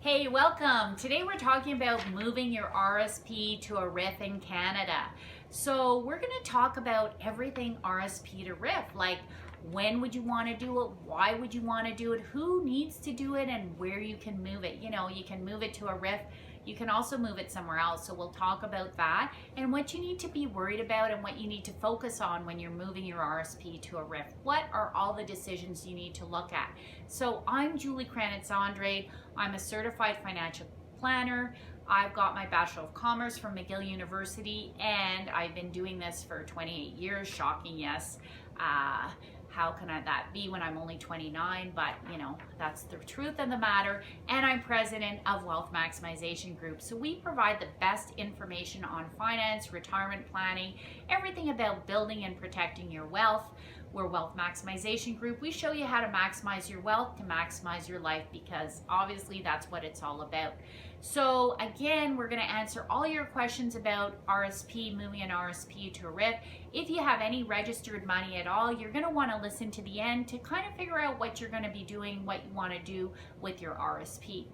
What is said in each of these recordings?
Hey, welcome. Today we're talking about moving your RSP to a RIF in Canada. So we're going to talk about everything RSP to RIF, like when would you want to do it, why would you want to do it, who needs to do it, and where you can move it. You know, you can move it to a RIF. You can also move it somewhere else, so we'll talk about that and what you need to be worried about and what you need to focus on when you're moving your RSP to a RIF. What are all the decisions you need to look at? So I'm Julie Kranitz. I'm a certified financial planner. I've got my Bachelor of Commerce from McGill University, and I've been doing this for 28 years. Shocking, yes. How can that be when I'm only 29? But you know, that's the truth of the matter. And I'm president of Wealth Maximization Group. So we provide the best information on finance, retirement planning, everything about building and protecting your wealth. We're Wealth Maximization Group. We show you how to maximize your wealth to maximize your life, because obviously that's what it's all about. So again, we're going to answer all your questions about RSP, moving an RSP to a RIF. If you have any registered money at all, you're going to want to listen to the end to kind of figure out what you're going to be doing, what you want to do with your RSP.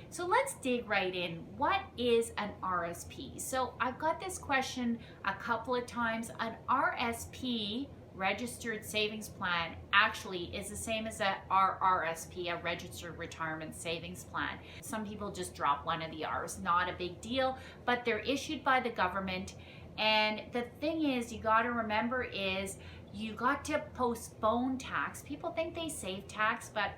So let's dig right in. What is an RSP? So I've got this question a couple of times. An RSP, registered savings plan, actually is the same as a RRSP, a registered retirement savings plan. Some people just drop one of the R's, not a big deal, but they're issued by the government. And the thing is, you got to remember is you got to postpone tax. People think they save tax, but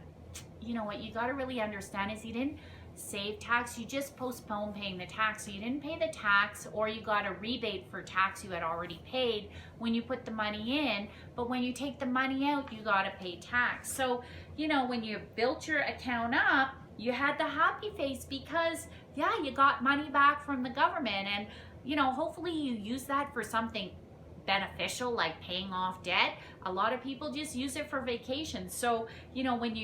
you know what you got to really understand is you didn't save tax, you just postpone paying the tax. So you didn't pay the tax, or you got a rebate for tax you had already paid when you put the money in, but when you take the money out, you got to pay tax. So you know, when you built your account up, you had the happy face because yeah, you got money back from the government, and you know, hopefully you use that for something beneficial, like paying off debt. A lot of people just use it for vacation. So you know, when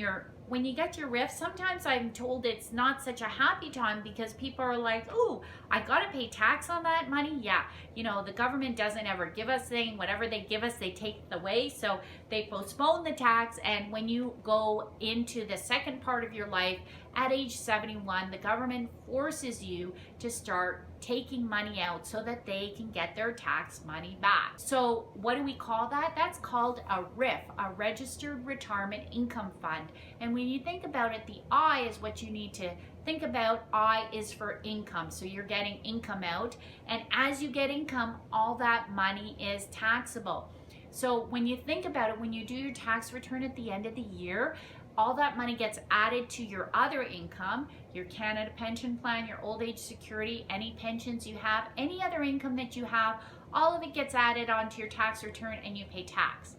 you get your RIF, sometimes I'm told it's not such a happy time because people are like, oh, I gotta pay tax on that money. Yeah, you know, the government doesn't ever give us things. Whatever they give us, they take away. So they postpone the tax, and when you go into the second part of your life at age 71, the government forces you to start taking money out so that they can get their tax money back. So what do we call that? That's called a RIF, a registered retirement income fund. And when you think about it, the I is what you need to think about. I is for income. So you're getting income out, and as you get income, all that money is taxable. So when you think about it, when you do your tax return at the end of the year, all that money gets added to your other income, your Canada pension plan, your old age security, any pensions you have, any other income that you have, all of it gets added onto your tax return and you pay tax.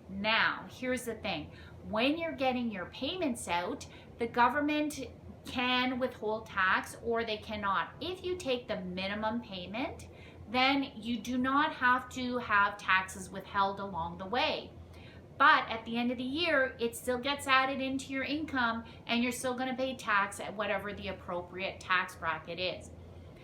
Now, here's the thing. When you're getting your payments out, the government can withhold tax or they cannot. If you take the minimum payment, then you do not have to have taxes withheld along the way. But at the end of the year, it still gets added into your income, and you're still going to pay tax at whatever the appropriate tax bracket is.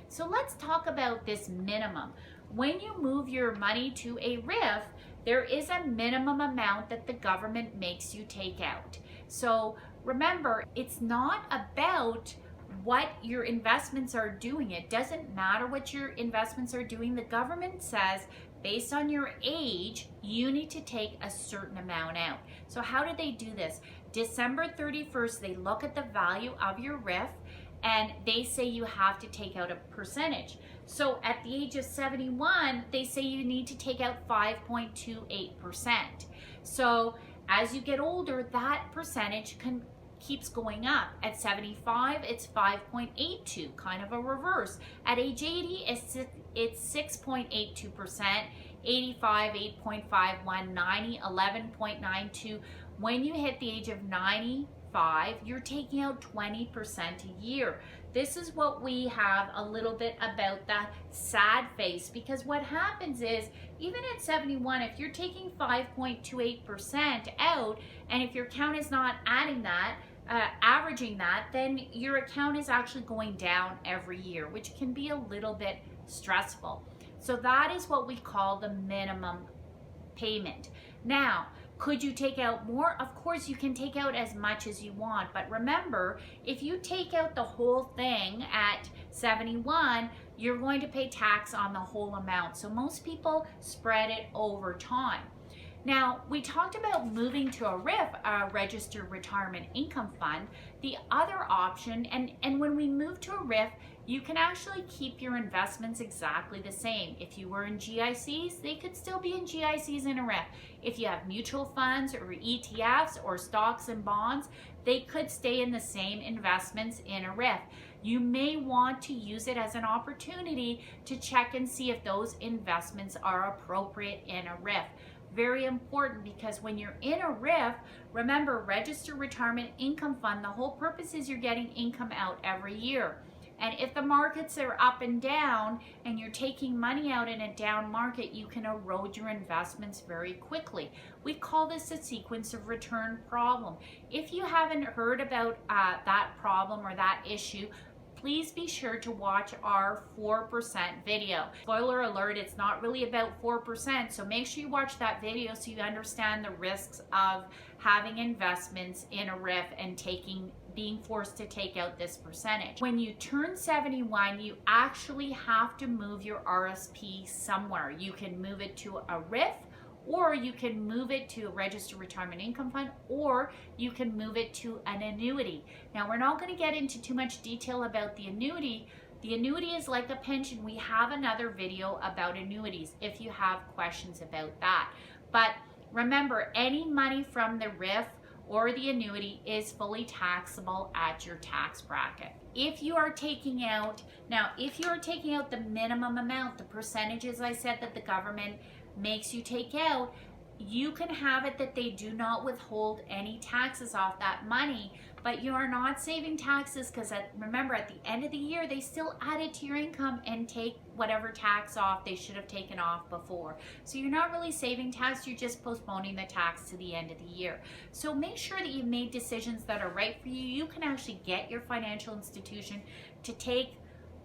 So let's talk about this minimum. When you move your money to a RIF, there is a minimum amount that the government makes you take out. So remember, it's not about what your investments are doing. It doesn't matter what your investments are doing. The government says, based on your age, you need to take a certain amount out. So how do they do this? December 31st, they look at the value of your RIF and they say you have to take out a percentage. So at the age of 71, they say you need to take out 5.28%. So as you get older, that percentage keeps going up. At 75, it's 5.82, kind of a reverse. At age 80, it's 6.82%, 85, 8.51, 90, 11.92. When you hit the age of 95, you're taking out 20% a year. This is what we have a little bit about the sad face, because what happens is, even at 71, if you're taking 5.28% out, and if your account is not adding that, averaging that, then your account is actually going down every year, which can be a little bit stressful. So that is what we call the minimum payment. Now, Could you take out more? Of course, you can take out as much as you want. But remember, if you take out the whole thing at 71, you're going to pay tax on the whole amount. So most people spread it over time. Now, we talked about moving to a RIF, a Registered Retirement Income Fund. The other option, and when we move to a RIF, you can actually keep your investments exactly the same. If you were in GICs, they could still be in GICs in a RIF. If you have mutual funds or ETFs or stocks and bonds, they could stay in the same investments in a RIF. You may want to use it as an opportunity to check and see if those investments are appropriate in a RIF. Very important, because when you're in a RIF, remember, Registered Retirement Income Fund, the whole purpose is you're getting income out every year. And if the markets are up and down and you're taking money out in a down market, you can erode your investments very quickly. We call this a sequence of return problem. If you haven't heard about that problem or that issue, please be sure to watch our 4% video. Spoiler alert, it's not really about 4%, so make sure you watch that video so you understand the risks of having investments in a RIF and being forced to take out this percentage. When you turn 71, you actually have to move your RSP somewhere. You can move it to a RIF, or you can move it to a Registered Retirement Income Fund, or you can move it to an annuity. Now, we're not going to get into too much detail about the annuity. The annuity is like a pension. We have another video about annuities if you have questions about that. But remember, any money from the RIF or the annuity is fully taxable at your tax bracket. If you are taking out, the minimum amount, the percentages I said that the government makes you take out, you can have it that they do not withhold any taxes off that money, but you are not saving taxes, because remember, at the end of the year, they still add it to your income and take whatever tax off they should have taken off before. So you're not really saving tax, you're just postponing the tax to the end of the year. So make sure that you've made decisions that are right for you. You can actually get your financial institution to take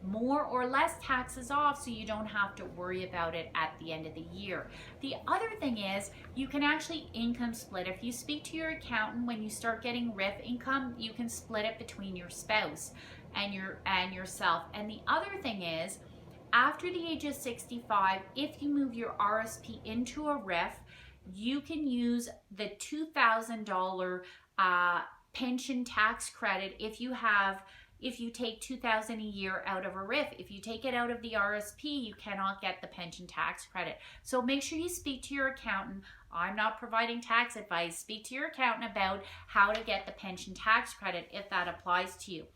more or less taxes off, so you don't have to worry about it at the end of the year. The other thing is, you can actually income split. If you speak to your accountant when you start getting RIF income, you can split it between your spouse and yourself. And the other thing is, after the age of 65, if you move your RSP into a RIF, you can use the $2,000 pension tax credit if you take $2,000 a year out of a RIF. If you take it out of the RSP, you cannot get the pension tax credit. So make sure you speak to your accountant. I'm not providing tax advice. Speak to your accountant about how to get the pension tax credit if that applies to you.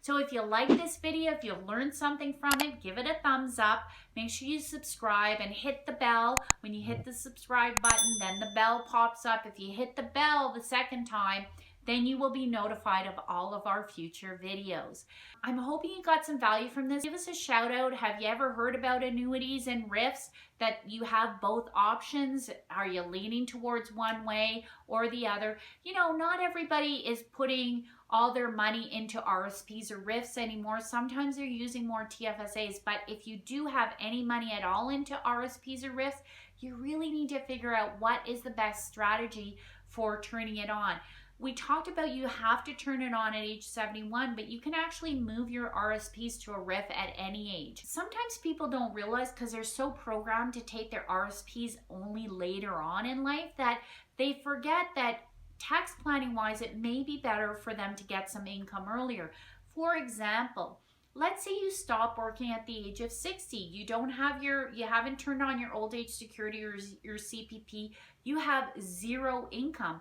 So if you like this video, if you've learned something from it, give it a thumbs up. Make sure you subscribe and hit the bell. When you hit the subscribe button, then the bell pops up. If you hit the bell the second time, then you will be notified of all of our future videos. I'm hoping you got some value from this. Give us a shout out. Have you ever heard about annuities and RIFs, that you have both options? Are you leaning towards one way or the other? You know, not everybody is putting all their money into RSPs or RIFs anymore. Sometimes they're using more TFSAs, but if you do have any money at all into RSPs or RIFs, you really need to figure out what is the best strategy for turning it on. We talked about you have to turn it on at age 71, but you can actually move your RSPs to a RIF at any age. Sometimes people don't realize, because they're so programmed to take their RSPs only later on in life, that they forget that tax planning wise, it may be better for them to get some income earlier. For example, let's say you stop working at the age of 60. You haven't turned on your old age security or your CPP. You have zero income.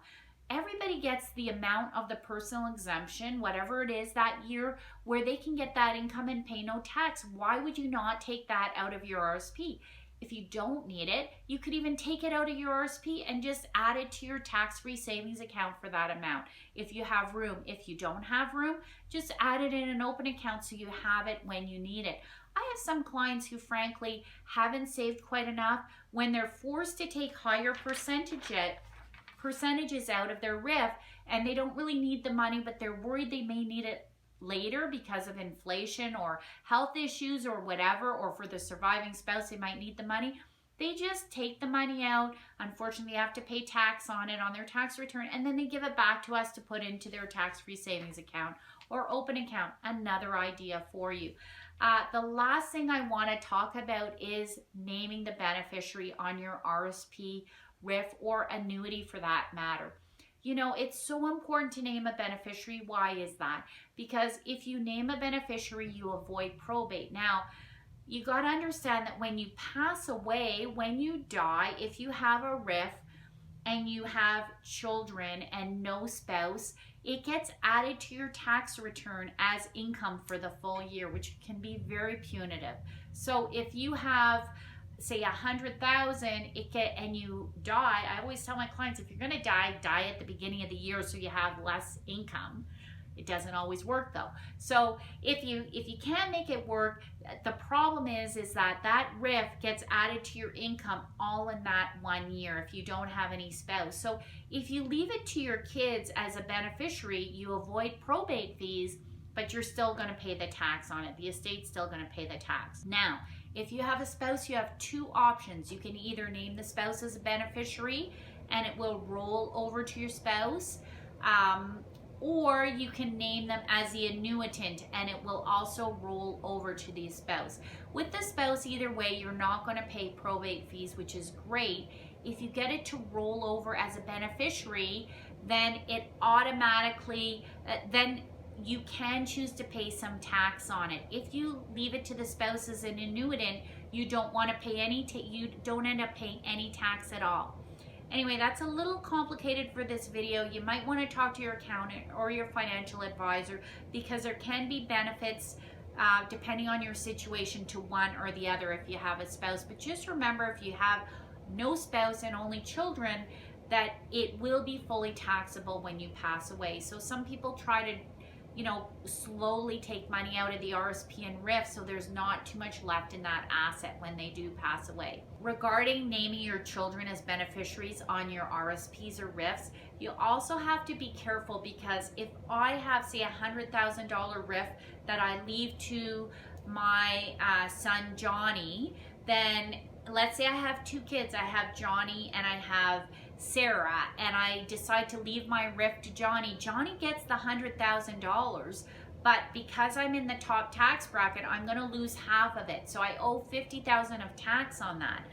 Everybody gets the amount of the personal exemption, whatever it is that year, where they can get that income and pay no tax. Why would you not take that out of your RSP? If you don't need it, you could even take it out of your RSP and just add it to your tax-free savings account for that amount, if you have room. If you don't have room, just add it in an open account so you have it when you need it. I have some clients who frankly haven't saved quite enough. When they're forced to take higher percentages out of their RIF, and they don't really need the money, but they're worried they may need it later because of inflation or health issues or whatever, or for the surviving spouse they might need the money, They just take the money out. Unfortunately, they have to pay tax on it on their tax return, and then they give it back to us to put into their tax-free savings account or open account. Another idea for you. The last thing I want to talk about is naming the beneficiary on your RSP, RIF, or annuity for that matter. You know, it's so important to name a beneficiary. Why is that? Because if you name a beneficiary, you avoid probate. Now, you got to understand that when you pass away, when you die, if you have a RIF and you have children and no spouse, it gets added to your tax return as income for the full year, which can be very punitive. So if you have, say, 100,000, and you die, I always tell my clients, if you're going to die, die at the beginning of the year so you have less income. It doesn't always work though. So if you can't make it work, the problem is that RIF gets added to your income all in that 1 year if you don't have any spouse. So if you leave it to your kids as a beneficiary, you avoid probate fees, but you're still going to pay the tax on it. The estate's still going to pay the tax. Now, if you have a spouse, you have two options. You can either name the spouse as a beneficiary and it will roll over to your spouse, or you can name them as the annuitant and it will also roll over to the spouse. With the spouse, either way, you're not going to pay probate fees, which is great. If you get it to roll over as a beneficiary, then it automatically, then you can choose to pay some tax on it. If you leave it to the spouse as an annuitant, you don't want to pay you don't end up paying any tax at all. Anyway, that's a little complicated for this video. You might want to talk to your accountant or your financial advisor because there can be benefits depending on your situation to one or the other if you have a spouse. But just remember, if you have no spouse and only children, that it will be fully taxable when you pass away. So some people try to, slowly take money out of the RSP and RIF so there's not too much left in that asset when they do pass away. Regarding naming your children as beneficiaries on your RSPs or RIFs, you also have to be careful because if I have, say, $100,000 RIF that I leave to my son Johnny, then let's say I have two kids. I have Johnny and I have Sarah, and I decide to leave my RIF to Johnny. Johnny gets the $100,000, but because I'm in the top tax bracket, I'm going to lose half of it. So I owe $50,000 of tax on that.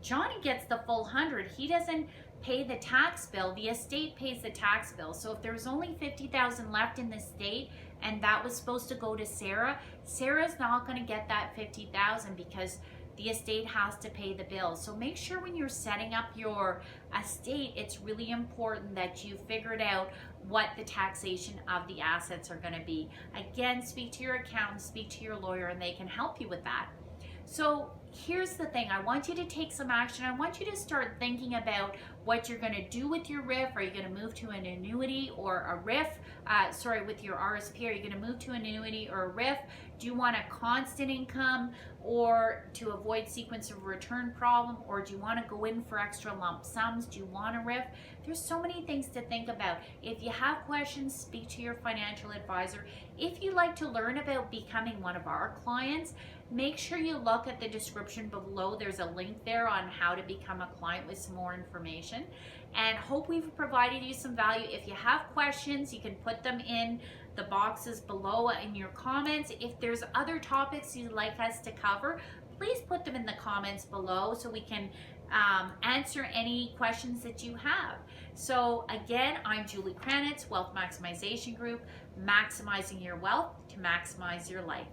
Johnny gets the full 100. He doesn't pay the tax bill. The estate pays the tax bill. So if there's only $50,000 left in the estate and that was supposed to go to Sarah, Sarah's not going to get that $50,000 because the estate has to pay the bill. So make sure when you're setting up your estate, it's really important that you figured out what the taxation of the assets are going to be. Again, speak to your accountant, speak to your lawyer, and they can help you with that. So here's the thing. I want you to take some action. I want you to start thinking about what you're going to do with your RIF. Are you going to move to an annuity or a RIF? With your RSP, are you going to move to an annuity or a RIF? Do you want a constant income or to avoid sequence of return problem? Or do you want to go in for extra lump sums? Do you want a RIF? There's so many things to think about. If you have questions, speak to your financial advisor. If you'd like to learn about becoming one of our clients, make sure you look at the description below. There's a link there on how to become a client with some more information. And hope we've provided you some value. If you have questions, you can put them in the boxes below in your comments. If there's other topics you'd like us to cover, please put them in the comments below so we can answer any questions that you have. So again, I'm Julie Kranitz, Wealth Maximization Group, maximizing your wealth to maximize your life.